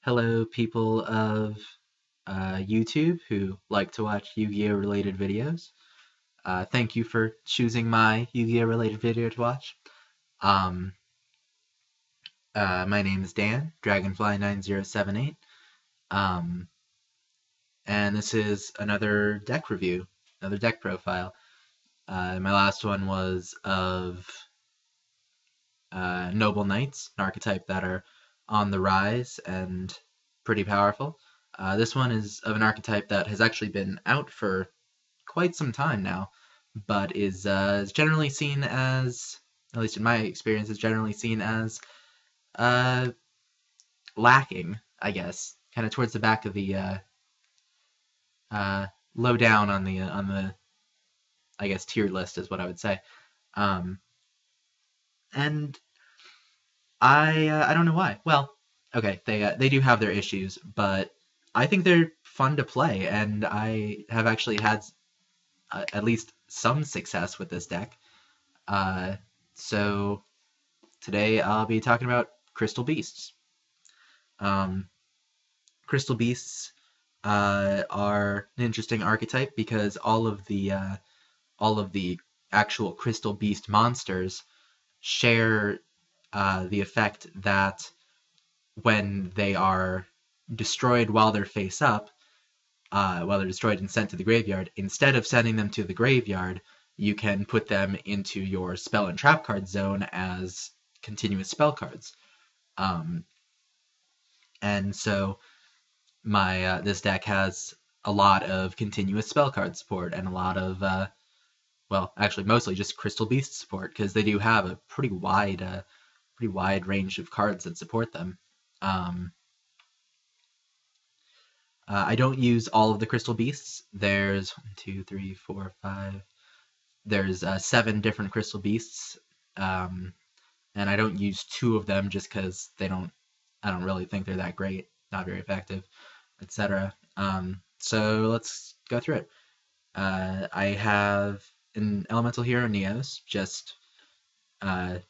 Hello, people of YouTube who like to watch Yu-Gi-Oh! Related videos. Thank you for choosing my Yu-Gi-Oh! Related video to watch. Um, my name is Dan, Dragonfly9078, and this is another deck review, another deck profile. My last one was of Noble Knights, an archetype that are on the rise and pretty powerful. This one is of an archetype that has actually been out for quite some time now, but is generally seen as, at least in my experience, is generally seen as uh, lacking, I guess, kind of towards the back of the low down on the I guess tier list is what I would say. Um, and I don't know why. Well, okay, they do have their issues, but I think they're fun to play, and I have actually had at least some success with this deck. So today I'll be talking about Crystal Beasts. Um, Crystal Beasts are an interesting archetype because all of the actual Crystal Beast monsters share the effect that when they are destroyed while they're face up, while they're destroyed and sent to the graveyard, instead of sending them to the graveyard, you can put them into your spell and trap card zone as continuous spell cards. And so my this deck has a lot of continuous spell card support and a lot of well, actually mostly just Crystal Beast support because they do have a pretty wide range of cards that support them. I don't use all of the Crystal Beasts. There's 1, 2, 3, 4, 5. There's 7 different Crystal Beasts, and I don't use 2 of them just because they don't. I don't really think they're that great, not very effective, etc. So let's go through it. I have an Elemental Hero Neos, just I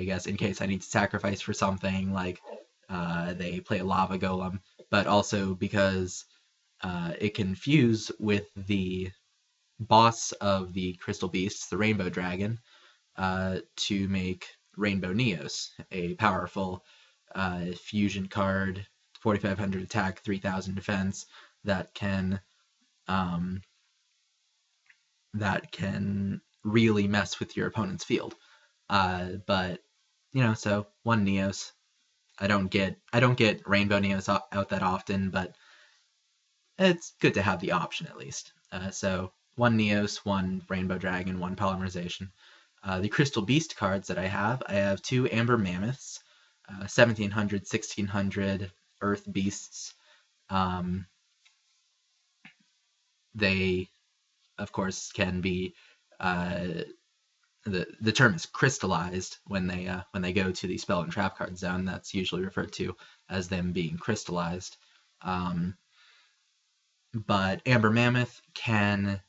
guess in case I need to sacrifice for something, like they play a Lava Golem, but also because it can fuse with the boss of the Crystal Beasts, the Rainbow Dragon, to make Rainbow Neos, a powerful fusion card, 4,500 attack, 3,000 defense, that can really mess with your opponent's field. But so 1 Neos. I don't get Rainbow Neos out that often, but it's good to have the option at least. So 1 Neos, 1 Rainbow Dragon, 1 Polymerization. The Crystal Beast cards that I have 2 Amber Mammoths, 1700, 1600 Earth Beasts. They, of course, can be the term is crystallized when they go to the spell and trap card zone. That's usually referred to as them being crystallized. But Amber Mammoth can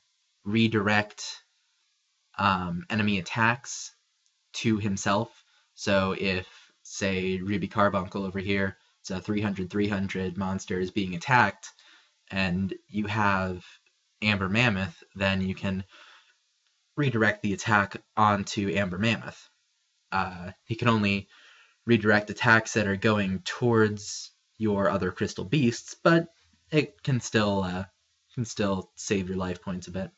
redirect enemy attacks to himself. So if, say, Ruby Carbuncle over here, it's a 300/300 monster is being attacked, and you have Amber Mammoth, then you can redirect the attack onto Amber Mammoth. He can only redirect attacks that are going towards your other Crystal Beasts, but it can still save your life points a bit.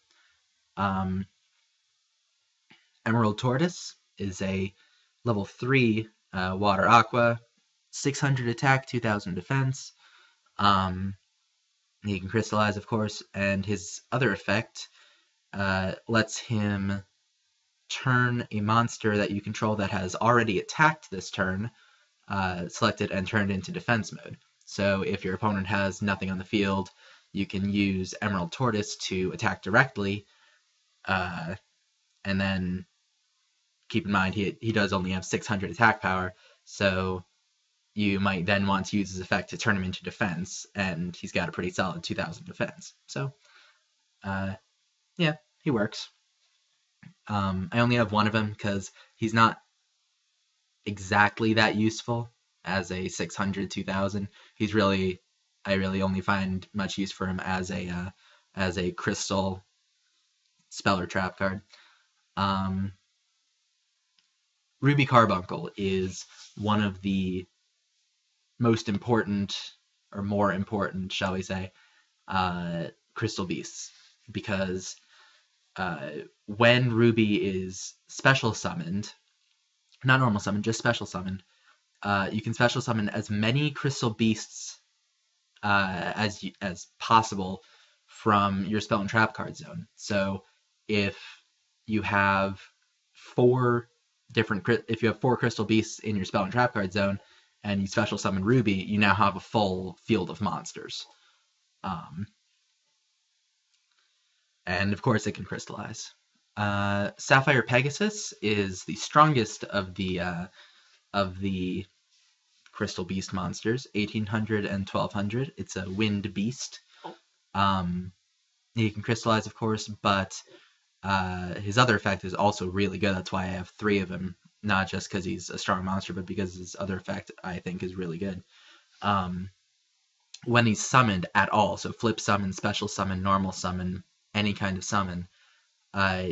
Emerald Tortoise is a level 3 Water Aqua, 600 attack, 2,000 defense. He can crystallize, of course, and his other effect lets him turn a monster that you control that has already attacked this turn, selected and turned into defense mode. So if your opponent has nothing on the field, you can use Emerald Tortoise to attack directly, and then keep in mind he does only have 600 attack power, so you might then want to use his effect to turn him into defense, and he's got a pretty solid 2,000 defense. So, yeah, he works. I only have 1 of him because he's not exactly that useful. as a 600 2000. He's really, I really only find much use for him as a crystal spell or trap card. Ruby Carbuncle is one of the most important, or more important, shall we say, crystal beasts, because when Ruby is special summoned, not normal summoned, just special summoned, you can special summon as many crystal beasts as possible from your spell and trap card zone. So if you have four crystal beasts in your spell and trap card zone, and you special summon Ruby, you now have a full field of monsters. And of course, it can crystallize. Sapphire Pegasus is the strongest of the crystal beast monsters, 1800 and 1200. It's a wind beast. He can crystallize, of course, but his other effect is also really good. That's why I have 3 of him, not just because he's a strong monster, but because his other effect I think is really good. When he's summoned at all, so flip summon, special summon, normal summon, any kind of summon,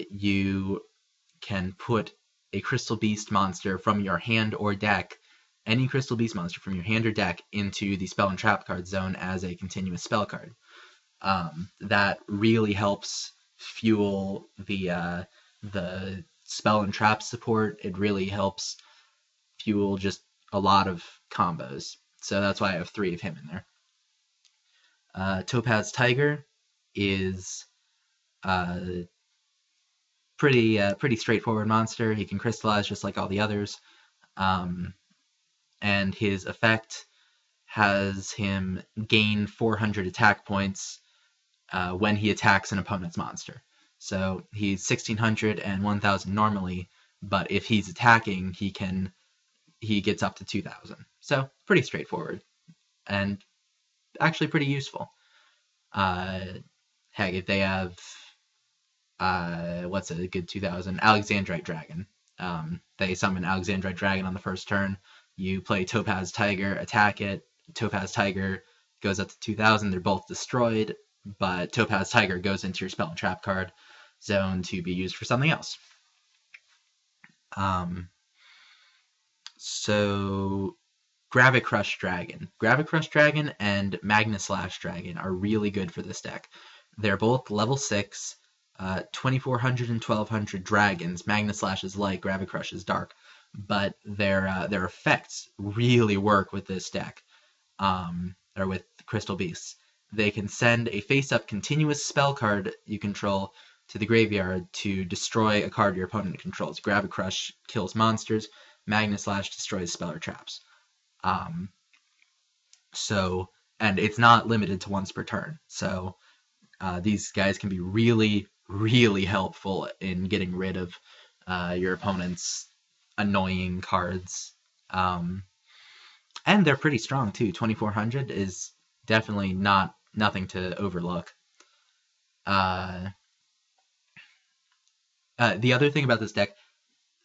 you can put a crystal beast monster from your hand or deck, any crystal beast monster from your hand or deck, into the spell and trap card zone as a continuous spell card. That really helps fuel the spell and trap support. It really helps fuel just a lot of combos. So that's why I have 3 of him in there. Topaz Tiger is pretty straightforward monster. He can crystallize just like all the others. And his effect has him gain 400 attack points when he attacks an opponent's monster. So he's 1600 and 1000 normally, but if he's attacking, he gets up to 2000. So pretty straightforward and actually pretty useful. Heck, if they have what's a good 2000? Alexandrite Dragon. They summon Alexandrite Dragon on the first turn. You play Topaz Tiger, attack it. Topaz Tiger goes up to 2000. They're both destroyed, but Topaz Tiger goes into your spell and trap card zone to be used for something else. So Gravicrush Dragon. Gravicrush Dragon and Magnus Dragon are really good for this deck. They're both level 6, 2400 and 1200 dragons. Magnus is light, Gravicrush is dark, but their effects really work with this deck, or with Crystal Beasts. They can send a face-up continuous spell card you control to the graveyard to destroy a card your opponent controls. Gravicrush kills monsters. Magnus destroys spell or traps. And it's not limited to once per turn. So these guys can be really, really helpful in getting rid of your opponent's annoying cards. And they're pretty strong too. 2400 is definitely nothing to overlook. The other thing about this deck,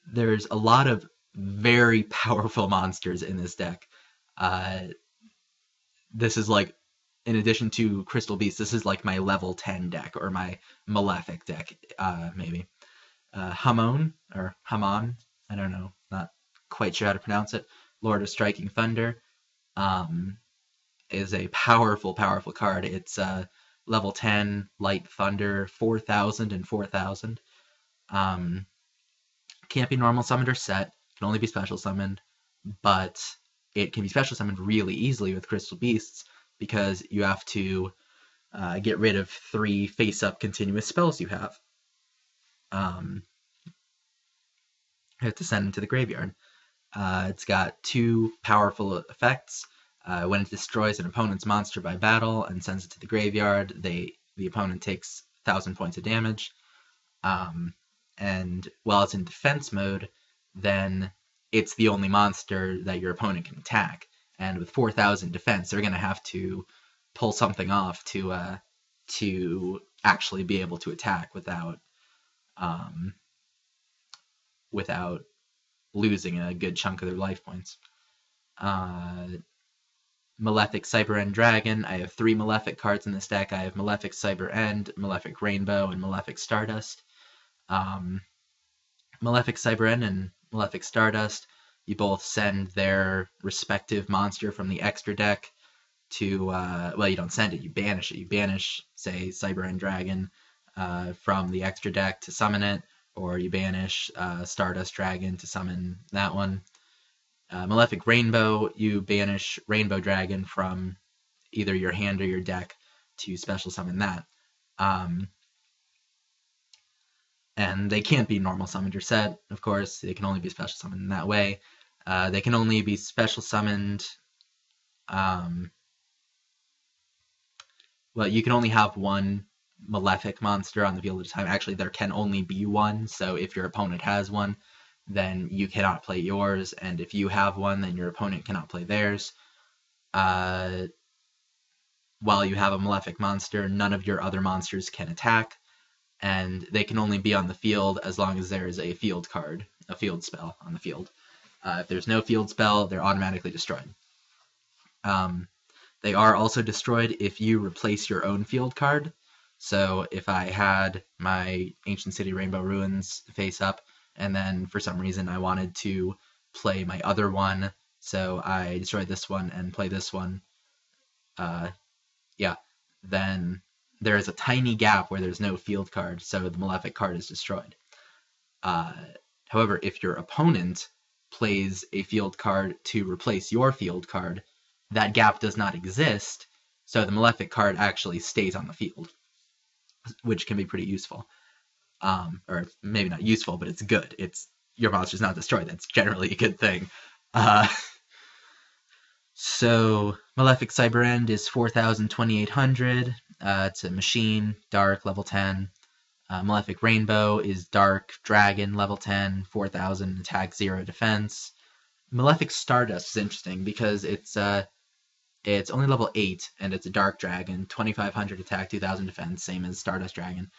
there's a lot of very powerful monsters in this deck. This is like, in addition to Crystal Beast, this is like my level 10 deck, or my Malefic deck, maybe. Hamon, or Hamon, I don't know, not quite sure how to pronounce it. Lord of Striking Thunder is a powerful card. It's level 10, Light Thunder, 4000 and 4000. Can't be normal summoned or set, can only be special summoned, but it can be special summoned really easily with Crystal Beasts, because you have to get rid of 3 face-up continuous spells you have. You have to send them to the graveyard. It's got 2 powerful effects. When it destroys an opponent's monster by battle and sends it to the graveyard, the opponent takes 1000 points of damage. And while it's in defense mode, then it's the only monster that your opponent can attack. And with 4000 defense, they're going to have to pull something off to actually be able to attack without losing a good chunk of their life points. Malefic Cyber End Dragon. I have 3 Malefic cards in this deck. I have Malefic Cyber End, Malefic Rainbow, and Malefic Stardust. Malefic Cyber End and Malefic Stardust, you both send their respective monster from the extra deck to, well, you don't send it, you banish it. You banish, say, Cyber End Dragon from the extra deck to summon it, or you banish Stardust Dragon to summon that one. Malefic Rainbow, you banish Rainbow Dragon from either your hand or your deck to special summon that. And they can't be normal summoned or set, of course. They can only be special summoned in that way. They can only be special summoned. Well, you can only have one Malefic monster on the field at a time. Actually, there can only be one, so if your opponent has one, then you cannot play yours, and if you have one, then your opponent cannot play theirs. While you have a Malefic monster, none of your other monsters can attack, and they can only be on the field as long as there is a field card, a field spell on the field. If there's no field spell, they're automatically destroyed. They are also destroyed if you replace your own field card. So if I had my Ancient City Rainbow Ruins face up, and then for some reason I wanted to play my other one, so I destroyed this one and play this one, then there is a tiny gap where there's no field card, so the Malefic card is destroyed. However, if your opponent plays a field card to replace your field card, that gap does not exist, so the Malefic card actually stays on the field, which can be pretty useful. Or maybe not useful, but it's good. Your monster's not destroyed. That's generally a good thing. So Malefic Cyber End is 4,2800. It's a machine, dark, level 10. Malefic Rainbow is dark, dragon, level 10, 4,000, attack, 0 defense. Malefic Stardust is interesting because it's only level 8, and it's a dark dragon, 2,500 attack, 2,000 defense, same as Stardust Dragon.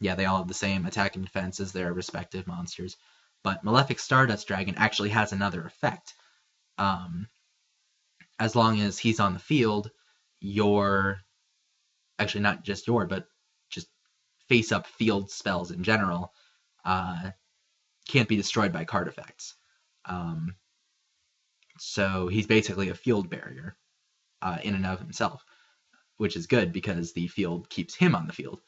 They all have the same attack and defense as their respective monsters. But Malefic Stardust Dragon actually has another effect. As long as he's on the field, actually not just but just face-up field spells in general, can't be destroyed by card effects. So he's basically a field barrier in and of himself, which is good because the field keeps him on the field.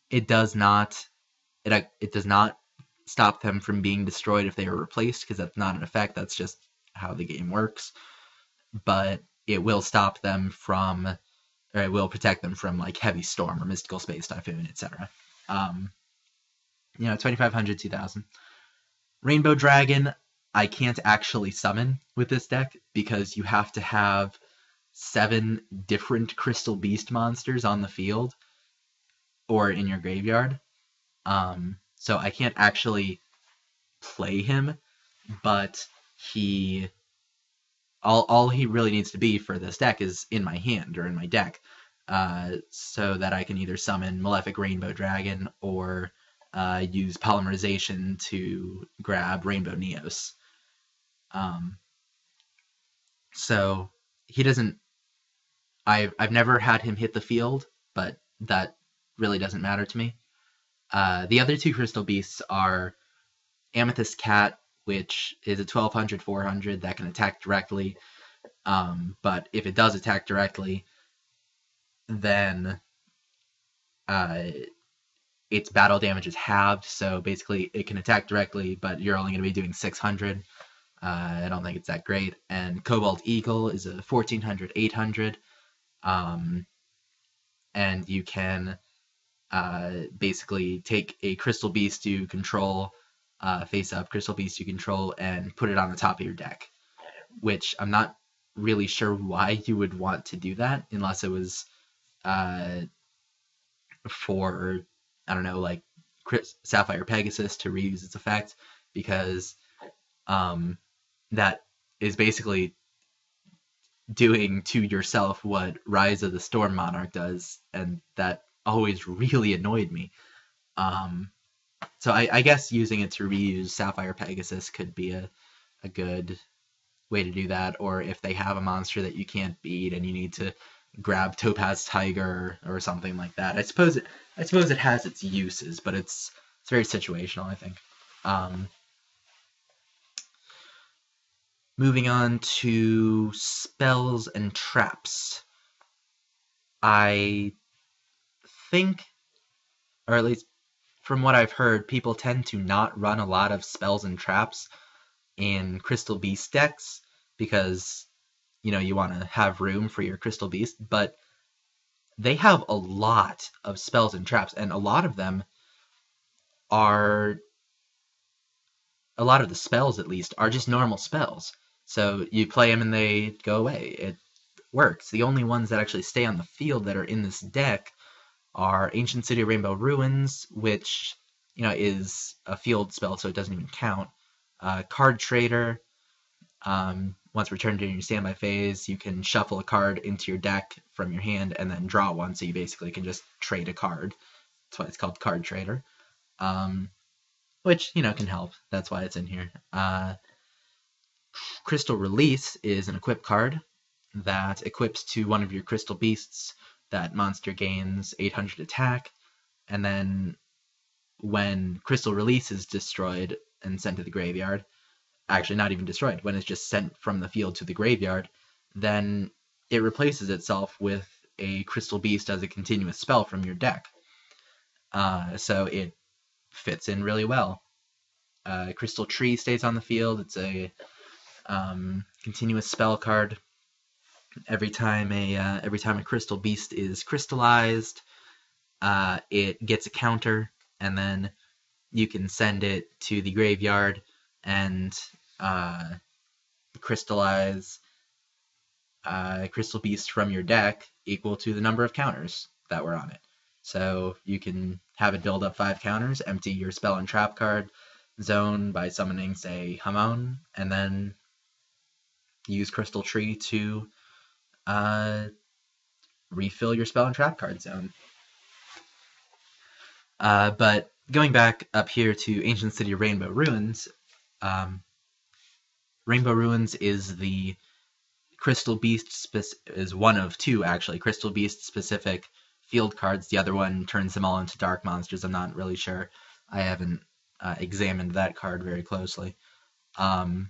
It does not stop them from being destroyed if they are replaced, because that's not an effect, that's just how the game works. But it will stop them from, or it will protect them from like Heavy Storm or Mystical Space Typhoon, etc. 2,500, 2,000. Rainbow Dragon, I can't actually summon with this deck because you have to have 7 different Crystal Beast monsters on the field or in your graveyard. So I can't actually play him, but all he really needs to be for this deck is in my hand or in my deck, so that I can either summon Malefic Rainbow Dragon or use Polymerization to grab Rainbow Neos. So he doesn't. I've never had him hit the field, but that really doesn't matter to me. The other 2 Crystal Beasts are Amethyst Cat, which is a 1,200, 400 that can attack directly. But if it does attack directly, then its battle damage is halved. So basically, it can attack directly, but you're only going to be doing 600. I don't think it's that great. And Cobalt Eagle is a 1,400, 800. And you can basically take a Crystal Beast you control, face-up Crystal Beast you control, and put it on the top of your deck. Which I'm not really sure why you would want to do that, unless it was for, I don't know, like Sapphire Pegasus to reuse its effect, because that is basically doing to yourself what Rise of the Storm Monarch does, and that always really annoyed me. So I guess using it to reuse Sapphire Pegasus could be a good way to do that, or if they have a monster that you can't beat and you need to grab Topaz Tiger or something like that. I suppose it has its uses, but it's very situational, I think. Moving on to spells and traps. I think, or at least from what I've heard, people tend to not run a lot of spells and traps in Crystal Beast decks because, you know, you want to have room for your Crystal Beast, but they have a lot of spells and traps, and a lot of them are, a lot of the spells at least, are just normal spells. So you play them and they go away. It works. The only ones that actually stay on the field that are in this deck are Ancient City Rainbow Ruins, which, you know, is a field spell, so it doesn't even count. Card Trader. Once returned during your standby phase, you can shuffle a card into your deck from your hand and then draw one, so you basically can just trade a card. That's why it's called Card Trader. Which, you know, can help. That's why it's in here. Crystal Release is an equip card that equips to one of your Crystal Beasts. That monster gains 800 attack, and then when Crystal Release is destroyed and sent to the graveyard, actually not even destroyed, when it's just sent from the field to the graveyard, then it replaces itself with a Crystal Beast as a continuous spell from your deck. So it fits in really well. Crystal Tree stays on the field. It's a continuous spell card. Every time a Crystal Beast is crystallized, it gets a counter, and then you can send it to the graveyard and crystallize Crystal Beast from your deck equal to the number of counters that were on it. So you can have it build up 5 counters, empty your spell and trap card zone by summoning, say, Hamon, and then use Crystal Tree to refill your spell and trap card zone. But going back up here to Ancient City Rainbow Ruins, Rainbow Ruins is the Crystal Beast is one of 2 actually Crystal Beast specific field cards. The other one turns them all into dark monsters. I'm not really sure. I haven't examined that card very closely. And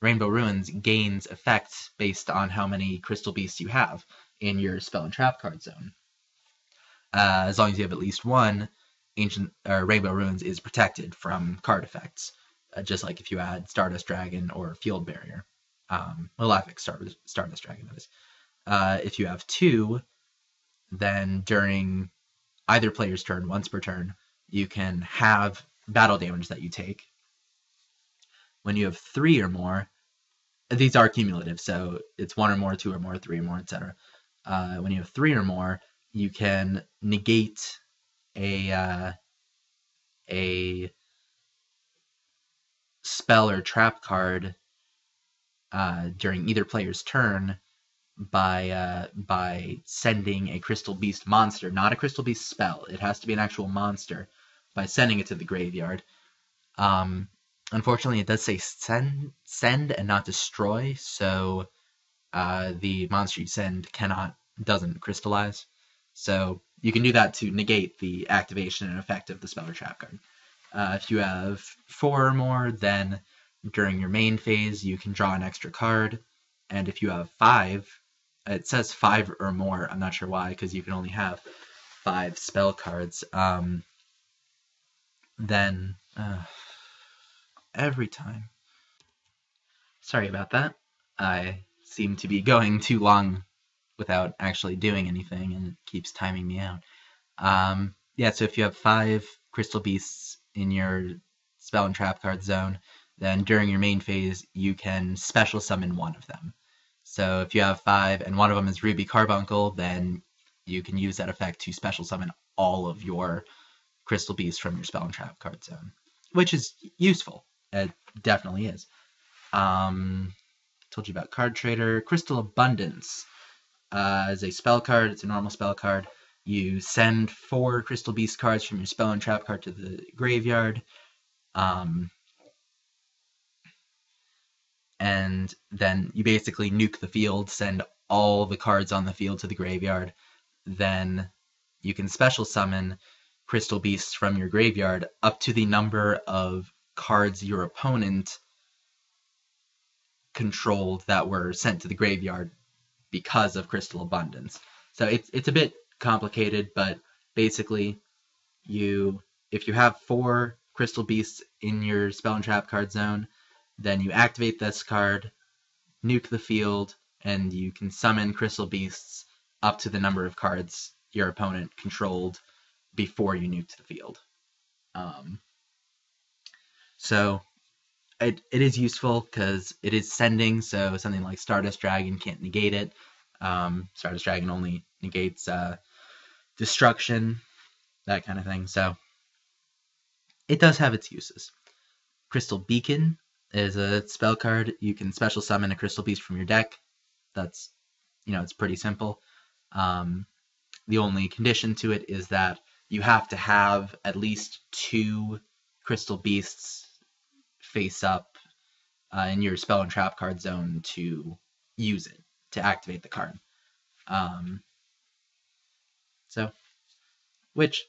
Rainbow Ruins gains effects based on how many Crystal Beasts you have in your spell and trap card zone. As long as you have at least one, Rainbow Ruins is protected from card effects, just like if you add Stardust Dragon or Field Barrier. Malefics, Stardust Dragon, that is. If you have 2, then during either player's turn, once per turn, you can have battle damage that you take. When you have 3 or more, these are cumulative, so it's 1 or more, 2 or more, 3 or more, etc. When you have 3 or more, you can negate a spell or trap card during either player's turn by sending a Crystal Beast monster, not a Crystal Beast spell. It has to be an actual monster, by sending it to the graveyard. Unfortunately, it does say send and not destroy, so the monster you send doesn't crystallize. So you can do that to negate the activation and effect of the spell or trap card. If you have 4 or more, then during your main phase, you can draw an extra card. And if you have 5, it says 5 or more. I'm not sure why, because you can only have 5 spell cards. Then every time. Sorry about that. I seem to be going too long without actually doing anything, and it keeps timing me out. Yeah, so if you have 5 Crystal Beasts in your spell and trap card zone, then during your main phase, you can special summon one of them. So if you have 5 and one of them is Ruby Carbuncle, then you can use that effect to special summon all of your Crystal Beasts from your spell and trap card zone, which is useful. It definitely is. Told you about Card Trader. Crystal Abundance is a spell card. It's a normal spell card. you send 4 Crystal Beast cards from your Spell and Trap card to the graveyard, and then you basically nuke the field, send all the cards on the field to the graveyard. Then you can special summon Crystal Beasts from your graveyard up to the number of cards your opponent controlled that were sent to the graveyard because of Crystal Abundance. So it's a bit complicated, but basically if you have 4 Crystal Beasts in your Spell and Trap card zone, then you activate this card, nuke the field, and you can summon Crystal Beasts up to the number of cards your opponent controlled before you nuked the field. So it is useful because it is sending, so something like Stardust Dragon can't negate it. Stardust Dragon only negates destruction, that kind of thing. So it does have its uses. Crystal Beacon is a spell card. You can special summon a Crystal Beast from your deck. That's, it's pretty simple. The only condition to it is that you have to have at least 2 Crystal Beasts face up in your Spell and Trap card zone to use it, to activate the card. Which,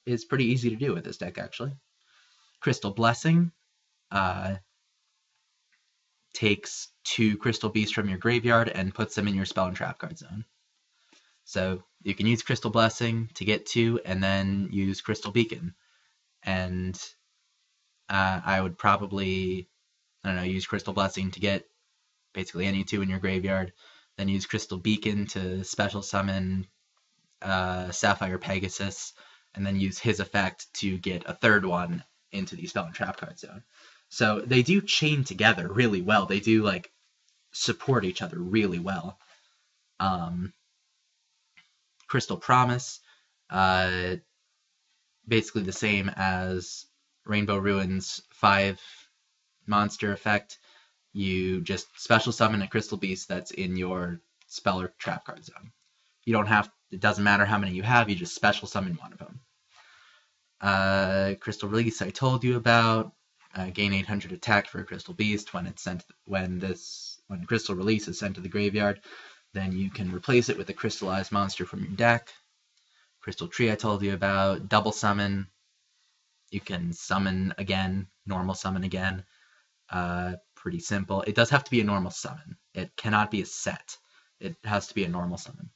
is pretty easy to do with this deck, actually. Crystal Blessing takes 2 Crystal Beasts from your graveyard and puts them in your Spell and Trap card zone. So you can use Crystal Blessing to get 2, and then use Crystal Beacon. And I would probably, use Crystal Blessing to get basically any 2 in your graveyard, then use Crystal Beacon to special summon Sapphire Pegasus, and then use his effect to get a 3rd one into the Spell and Trap card zone. So they do chain together really well. They do, support each other really well. Crystal Promise, basically the same as Rainbow Runes 5 monster effect. You just special summon a Crystal Beast that's in your Spell or Trap card zone. You don't have, it doesn't matter how many you have, you just special summon one of them. Crystal Release I told you about. Gain 800 attack for a Crystal Beast when it's sent, when Crystal Release is sent to the graveyard. Then you can replace it with a crystallized monster from your deck. Crystal Tree I told you about. Double summon. You can summon again, normal summon again. Pretty simple. It does have to be a normal summon. It cannot be a set. It has to be a normal summon.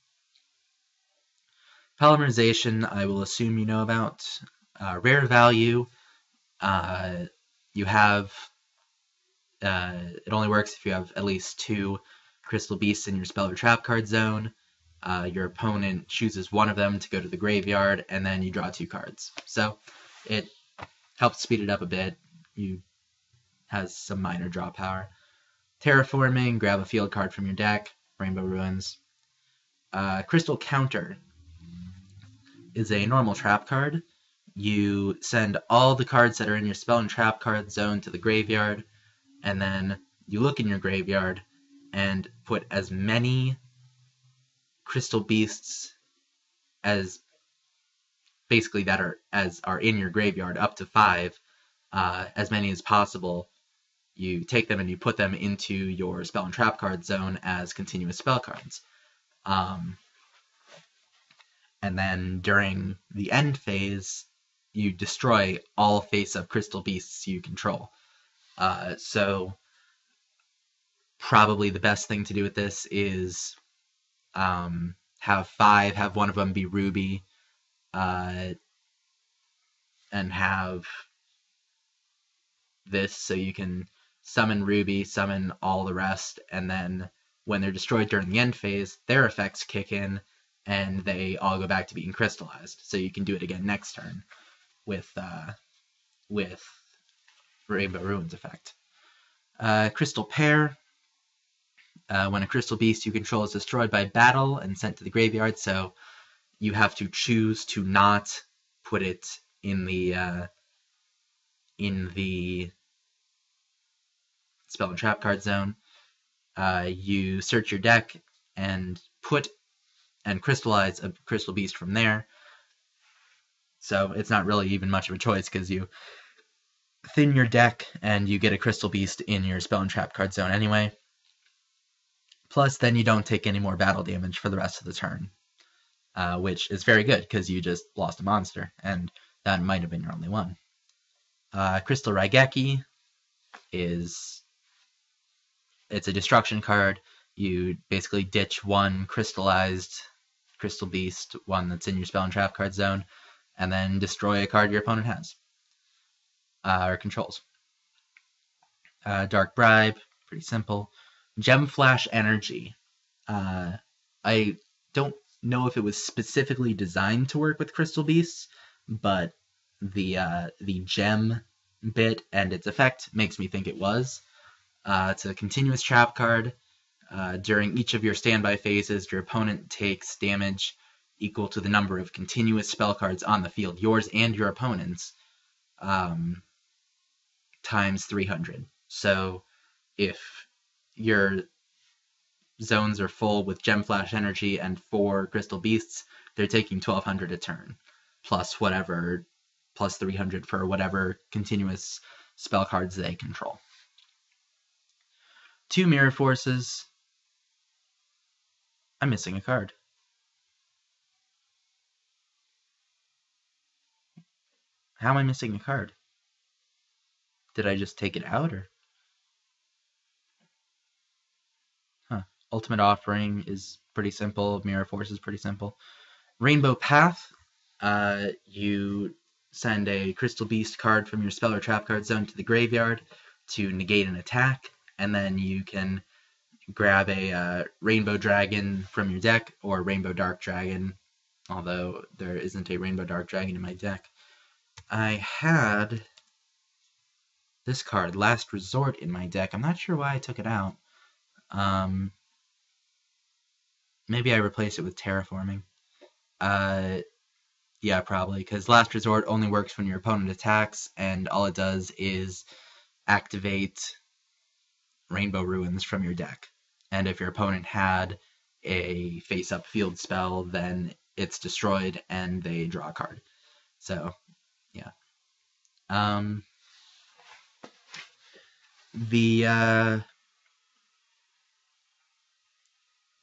Polymerization I will assume you know about. Rare value. You have, it only works if you have at least 2 Crystal Beasts in your Spell or Trap card zone. Your opponent chooses one of them to go to the graveyard, and then you draw 2 cards. So it helps speed it up a bit. Has some minor draw power. Terraforming, grab a field card from your deck. Rainbow Runes. Crystal Counter is a normal trap card. You send all the cards that are in your Spell and Trap card zone to the graveyard, and then you look in your graveyard and put as many Crystal Beasts as basically that are in your graveyard, up to 5, as many as possible. You take them and you put them into your Spell and Trap card zone as continuous spell cards. And then during the end phase, you destroy all face-up Crystal Beasts you control. So probably the best thing to do with this is have 5, have one of them be Ruby, and have this so you can summon Ruby, summon all the rest, and then when they're destroyed during the end phase, their effects kick in, and they all go back to being crystallized. So you can do it again next turn with Rainbow Runes effect. Crystal Pair. When a Crystal Beast you control is destroyed by battle and sent to the graveyard, so you have to choose to not put it in the Spell and Trap card zone. You search your deck and put and crystallize a crystal beast from there. So it's not really even much of a choice because you thin your deck and you get a crystal beast in your spell and trap card zone anyway. Plus, then you don't take any more battle damage for the rest of the turn, which is very good because you just lost a monster, and that might have been your only one. Crystal Raigeki it's a destruction card. You basically ditch one crystallized crystal beast, one that's in your spell and trap card zone, and then destroy a card your opponent has or controls. Dark Bribe, pretty simple. Gem Flash Energy. I don't know if it was specifically designed to work with crystal beasts, but the gem bit and its effect makes me think it was. It's a continuous trap card. During each of your standby phases, your opponent takes damage equal to the number of continuous spell cards on the field, yours and your opponent's, times 300. So if your zones are full with Gem Flash Energy and 4 Crystal Beasts, they're taking 1200 a turn, plus whatever, plus 300 for whatever continuous spell cards they control. 2 Mirror Forces. I'm missing a card. How am I missing a card? Did I just take it out, or? Huh. Ultimate Offering is pretty simple. Mirror Force is pretty simple. Rainbow Path. You send a Crystal Beast card from your spell or trap card zone to the graveyard to negate an attack, and then you can grab a Rainbow Dragon from your deck, or Rainbow Dark Dragon, although there isn't a Rainbow Dark Dragon in my deck. I had this card, Last Resort, in my deck. I'm not sure why I took it out. Maybe I replaced it with Terraforming. Yeah, probably, because Last Resort only works when your opponent attacks, and all it does is activate Rainbow Runes from your deck. And if your opponent had a face-up field spell, then it's destroyed and they draw a card. So, yeah.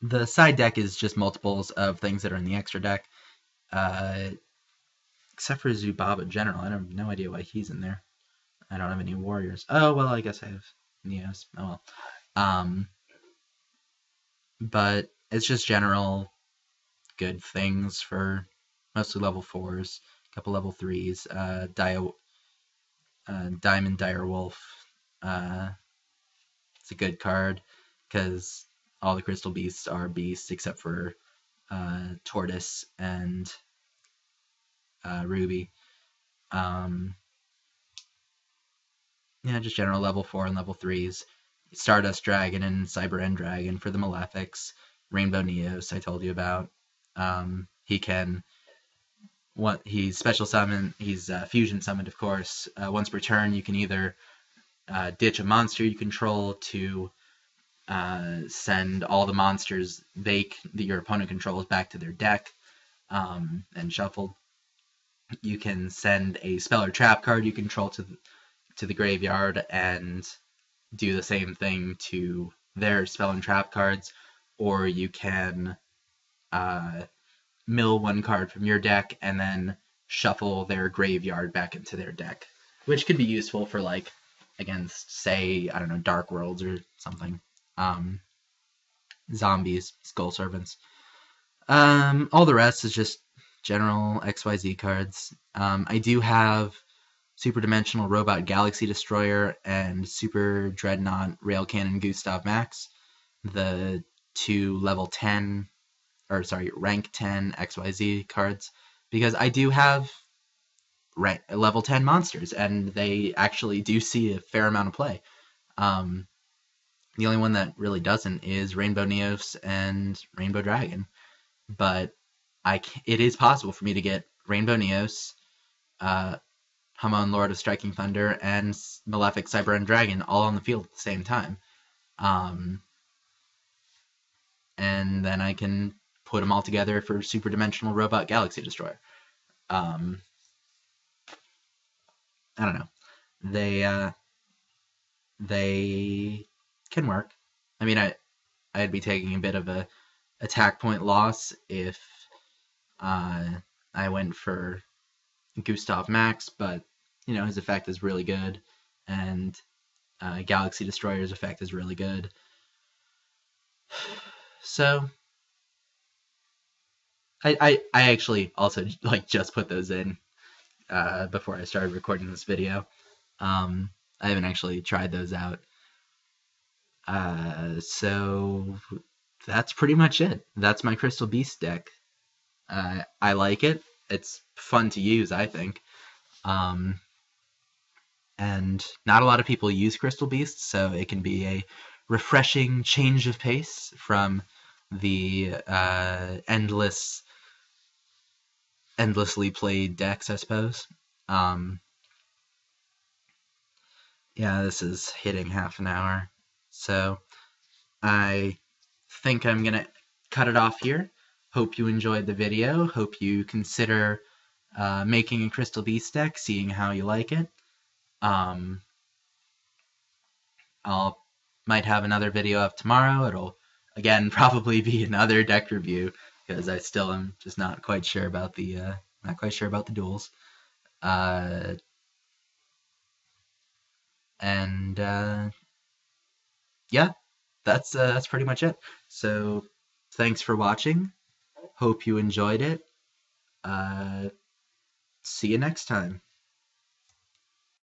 The side deck is just multiples of things that are in the extra deck. Except for Zubaba General. I have no idea why he's in there. I don't have any warriors. Oh, well, I guess I have Neos. Oh, well. But it's just general good things for mostly level 4s, a couple level 3s. Diamond Direwolf. It's a good card because all the Crystal Beasts are beasts except for Tortoise and Ruby. Yeah, just general level 4 and level 3s. Stardust Dragon and Cyber End Dragon for the Malefics. Rainbow Neos I told you about. He's special summon. He's fusion summoned, of course. Once per turn, you can either ditch a monster you control to send all the monsters that your opponent controls back to their deck and shuffled. You can send a spell or trap card you control to the graveyard and do the same thing to their spell and trap cards, or you can mill one card from your deck and then shuffle their graveyard back into their deck, which could be useful for, like, against, say, I don't know, Dark Worlds or something. Zombies, Skull Servants. All the rest is just general XYZ cards. I do have Super Dimensional Robot Galaxy Destroyer and Super Dreadnought Rail Cannon Gustav Max, the 2 rank 10 XYZ cards, because I do have level 10 monsters, and they actually do see a fair amount of play. The only one that really doesn't is Rainbow Neos and Rainbow Dragon, but it is possible for me to get Rainbow Neos, Hamon Lord of Striking Thunder, and Malefic Cyber End Dragon all on the field at the same time. And then I can put them all together for Super Dimensional Robot Galaxy Destroyer. I don't know. They can work. I mean, I'd be taking a bit of a attack point loss if I went for Gustav Max, but you know, his effect is really good, and Galaxy Destroyer's effect is really good. So I actually also like just put those in before I started recording this video. I haven't actually tried those out. So that's pretty much it. That's my Crystal Beast deck. I like it. It's fun to use, I think. And not a lot of people use Crystal Beasts, so it can be a refreshing change of pace from the endlessly played decks, I suppose. Yeah, this is hitting half an hour, so I think I'm gonna cut it off here. Hope you enjoyed the video. Hope you consider making a Crystal Beast deck, seeing how you like it. I'll might have another video up tomorrow. It'll again probably be another deck review because I still am just not quite sure about the duels. Yeah, that's pretty much it. So thanks for watching. Hope you enjoyed it. See you next time.